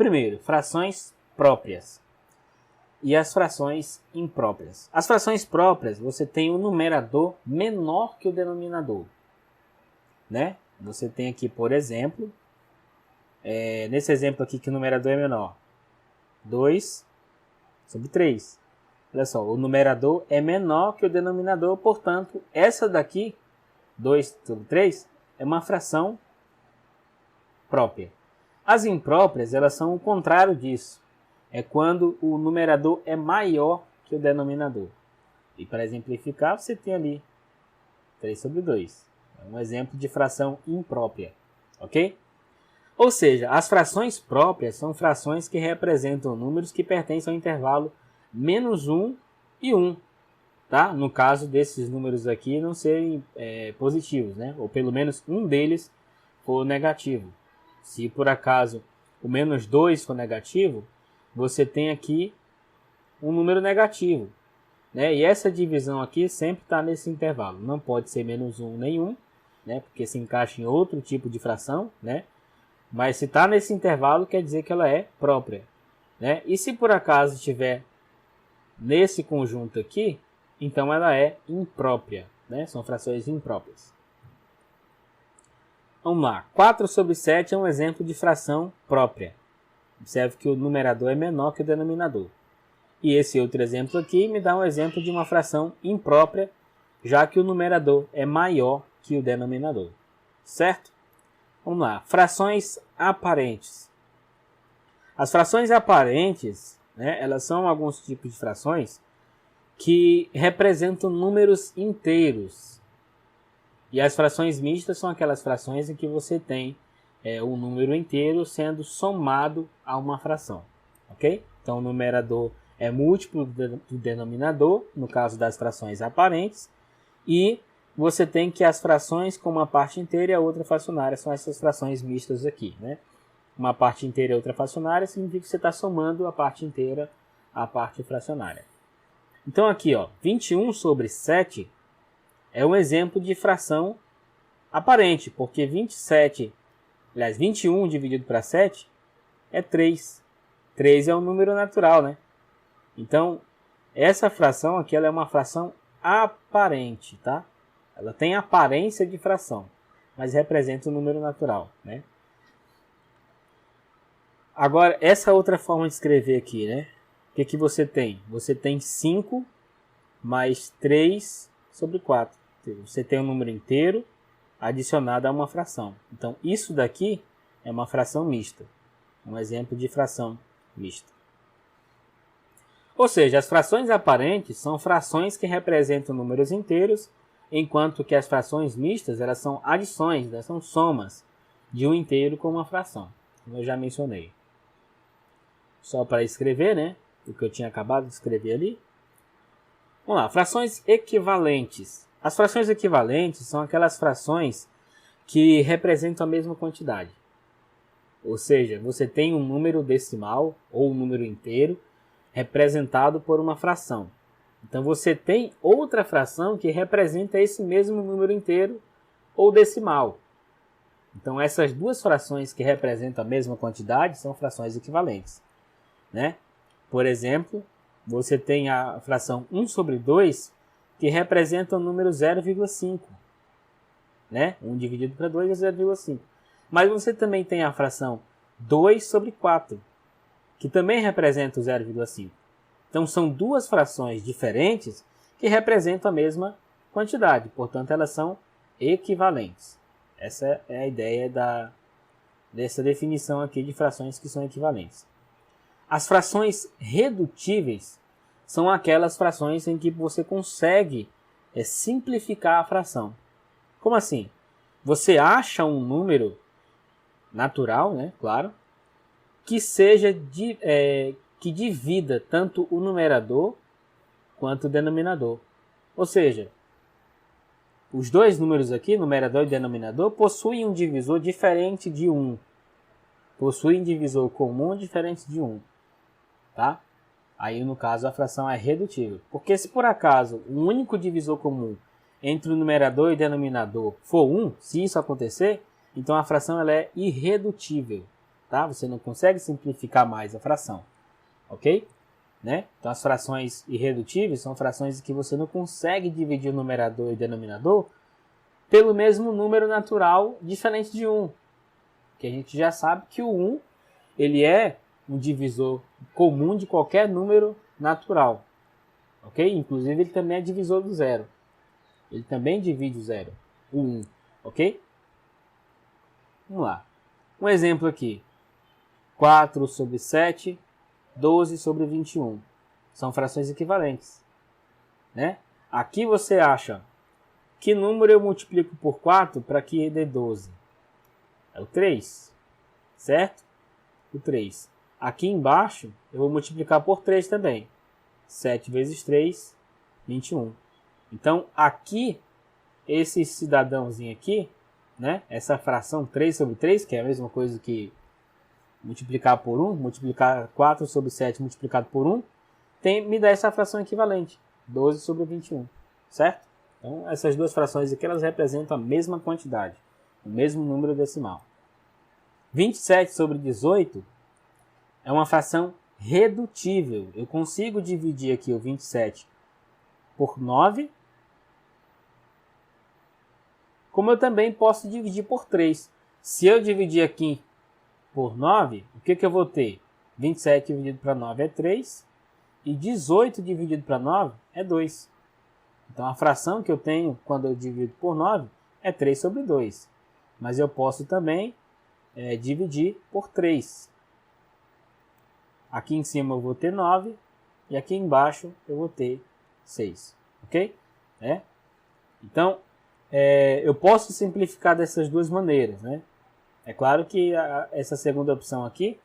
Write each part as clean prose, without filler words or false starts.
Primeiro, frações próprias e as frações impróprias. As frações próprias, você tem o numerador menor que o denominador, né? Você tem aqui, por exemplo, nesse exemplo aqui que o numerador é menor, 2 sobre 3. Olha só, o numerador é menor que o denominador, portanto, essa daqui, 2 sobre 3, é uma fração própria. As impróprias, elas são o contrário disso. É quando o numerador é maior que o denominador. E para exemplificar, você tem ali 3 sobre 2. É um exemplo de fração imprópria. Ok? Ou seja, as frações próprias são frações que representam números que pertencem ao intervalo menos 1 e 1. Tá? No caso desses números aqui não serem positivos, né? Ou pelo menos um deles for negativo. Se por acaso o menos 2 for negativo, você tem aqui um número negativo, né? E essa divisão aqui sempre está nesse intervalo. Não pode ser menos 1 nem 1, né? Porque se encaixa em outro tipo de fração, né? Mas se está nesse intervalo, quer dizer que ela é própria, né? E se por acaso estiver nesse conjunto aqui, então ela é imprópria, né? São frações impróprias. Vamos lá. 4 sobre 7 é um exemplo de fração própria. Observe que o numerador é menor que o denominador. E esse outro exemplo aqui me dá um exemplo de uma fração imprópria, já que o numerador é maior que o denominador. Certo? Vamos lá. Frações aparentes. As frações aparentes, né, elas são alguns tipos de frações que representam números inteiros. E as frações mistas são aquelas frações em que você tem um número inteiro sendo somado a uma fração. Ok? Então o numerador é múltiplo do denominador, no caso das frações aparentes, e você tem que as frações com uma parte inteira e a outra fracionária são essas frações mistas aqui, né? Uma parte inteira e outra fracionária significa que você está somando a parte inteira à parte fracionária. Então aqui, ó, 21 sobre 7 é um exemplo de fração aparente, porque 21 dividido para 7 é 3. 3 é um número natural, né? Então, essa fração aqui ela é uma fração aparente, tá? Ela tem aparência de fração, mas representa um número natural, né? Agora, essa outra forma de escrever aqui, né? O que você tem? Você tem 5 mais 3 sobre 4. Você tem um número inteiro adicionado a uma fração. Então, isso daqui é uma fração mista. Um exemplo de fração mista. Ou seja, as frações aparentes são frações que representam números inteiros, enquanto que as frações mistas elas são adições, elas são somas de um inteiro com uma fração, como eu já mencionei. Só para escrever, né? O que eu tinha acabado de escrever ali. Vamos lá, frações equivalentes. As frações equivalentes são aquelas frações que representam a mesma quantidade. Ou seja, você tem um número decimal ou um número inteiro representado por uma fração. Então você tem outra fração que representa esse mesmo número inteiro ou decimal. Então essas duas frações que representam a mesma quantidade são frações equivalentes, né? Por exemplo, você tem a fração 1 sobre 2 que representa o número 0,5, né? 1 dividido para 2 é 0,5. Mas você também tem a fração 2 sobre 4, que também representa o 0,5. Então são duas frações diferentes que representam a mesma quantidade, portanto elas são equivalentes. Essa é a ideia dessa definição aqui de frações que são equivalentes. As frações redutíveis são aquelas frações em que você consegue simplificar a fração. Como assim? Você acha um número natural, né, claro, que seja que divida tanto o numerador quanto o denominador. Ou seja, os dois números aqui, numerador e denominador, possuem um divisor diferente de 1. Possuem divisor comum diferente de 1. Tá? Aí, no caso, a fração é redutível. Porque se por acaso o único divisor comum entre o numerador e o denominador for 1, se isso acontecer, então a fração ela é irredutível. tá? Você não consegue simplificar mais a fração, ok? Né? Então as frações irredutíveis são frações que você não consegue dividir o numerador e o denominador pelo mesmo número natural diferente de 1. Que a gente já sabe que o 1 ele é um divisor comum de qualquer número natural, ok? Inclusive ele também é divisor do zero. Ele também divide o zero, o 1, ok? Vamos lá. Um exemplo aqui. 4 sobre 7, 12 sobre 21. São frações equivalentes, né? Aqui você acha que número eu multiplico por 4 para que dê 12? É o 3, certo? O 3. Aqui embaixo eu vou multiplicar por 3 também. 7 vezes 3, 21. Então aqui, esse cidadãozinho aqui, né? Essa fração 3 sobre 3, que é a mesma coisa que multiplicar por 1, multiplicar 4 sobre 7 multiplicado por 1, me dá essa fração equivalente, 12 sobre 21, certo? Então essas duas frações aqui, elas representam a mesma quantidade, o mesmo número decimal. 27 sobre 18 é uma fração redutível. Eu consigo dividir aqui o 27 por 9, como eu também posso dividir por 3. Se eu dividir aqui por 9, o que eu vou ter? 27 dividido para 9 é 3, e 18 dividido para 9 é 2. Então a fração que eu tenho quando eu divido por 9 é 3 sobre 2. Mas eu posso também dividir por 3. Aqui em cima eu vou ter 9, e aqui embaixo eu vou ter 6. Ok? Então, eu posso simplificar dessas duas maneiras, né? É claro que essa segunda opção aqui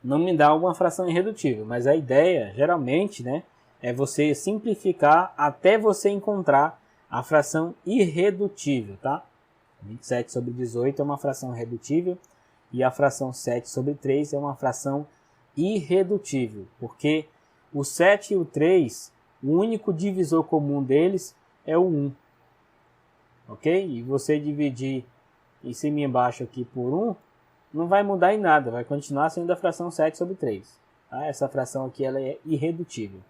não me dá uma fração irredutível, mas a ideia, geralmente, né, é você simplificar até você encontrar a fração irredutível, tá? 27 sobre 18 é uma fração redutível e a fração 7 sobre 3 é uma fração irredutível, porque o 7 e o 3, o único divisor comum deles é o 1. Ok? E você dividir em cima e embaixo aqui por 1, não vai mudar em nada, vai continuar sendo a fração 7 sobre 3. Tá? Essa fração aqui ela é irredutível.